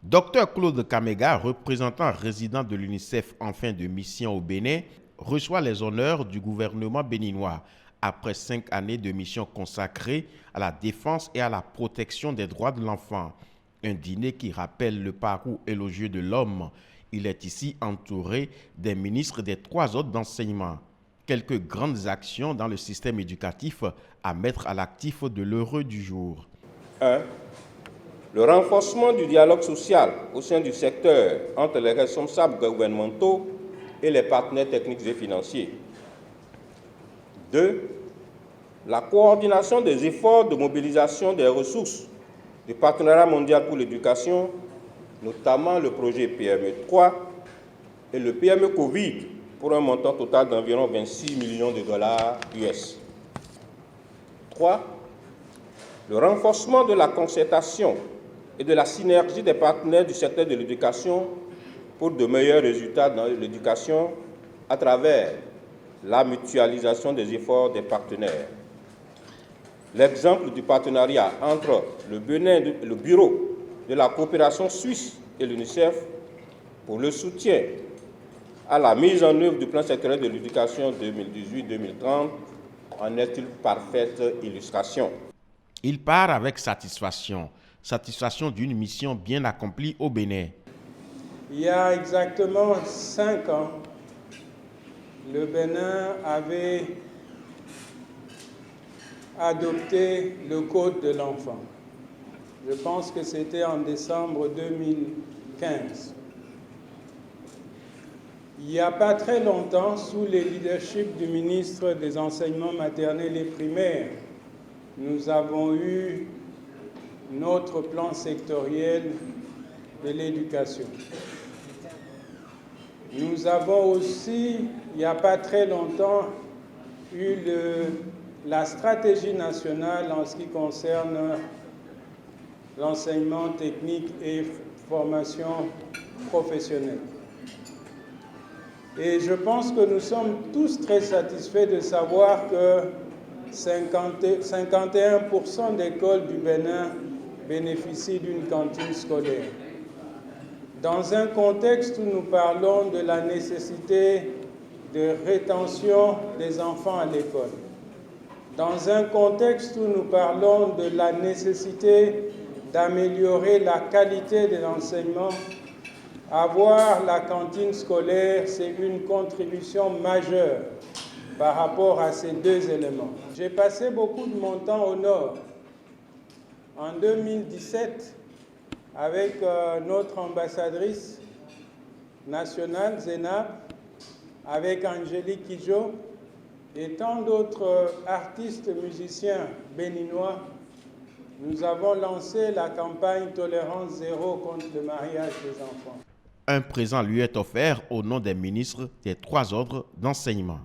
Dr Claude Kamega, représentant résident de l'UNICEF en fin de mission au Bénin, reçoit les honneurs du gouvernement béninois après 5 années de mission consacrée à la défense et à la protection des droits de l'enfant. Un dîner qui rappelle le parcours élogieux de l'homme. Il est ici entouré des ministres des 3 ordres d'enseignement. Quelques grandes actions dans le système éducatif à mettre à l'actif de l'heureux du jour. 1. Le renforcement du dialogue social au sein du secteur entre les responsables gouvernementaux et les partenaires techniques et financiers. 2. La coordination des efforts de mobilisation des ressources du Partenariat mondial pour l'éducation, notamment le projet PME 3 et le PME Covid, pour un montant total d'environ 26 millions de dollars US. 3. Le renforcement de la concertation et de la synergie des partenaires du secteur de l'éducation pour de meilleurs résultats dans l'éducation à travers la mutualisation des efforts des partenaires. L'exemple du partenariat entre le Bureau de la coopération suisse et l'UNICEF pour le soutien à la mise en œuvre du plan sectoriel de l'éducation 2018-2030 en est une parfaite illustration. Il part avec satisfaction d'une mission bien accomplie au Bénin. Il y a exactement 5 ans, le Bénin avait adopté le Code de l'enfant. Je pense que c'était en décembre 2015. Il n'y a pas très longtemps, sous le leadership du ministre des Enseignements maternels et primaires, nous avons eu notre plan sectoriel de l'éducation. Nous avons aussi, il n'y a pas très longtemps, eu la stratégie nationale en ce qui concerne l'enseignement technique et formation professionnelle. Et je pense que nous sommes tous très satisfaits de savoir que 51% d'écoles du Bénin bénéficient d'une cantine scolaire. Dans un contexte où nous parlons de la nécessité de rétention des enfants à l'école, dans un contexte où nous parlons de la nécessité d'améliorer la qualité de l'enseignement, avoir la cantine scolaire, c'est une contribution majeure par rapport à ces 2 éléments. J'ai passé beaucoup de mon temps au Nord. En 2017, avec notre ambassadrice nationale, Zénab, avec Angélique Kidjo et tant d'autres artistes musiciens béninois, nous avons lancé la campagne Tolérance Zéro contre le mariage des enfants. Un présent lui est offert au nom des ministres des 3 ordres d'enseignement.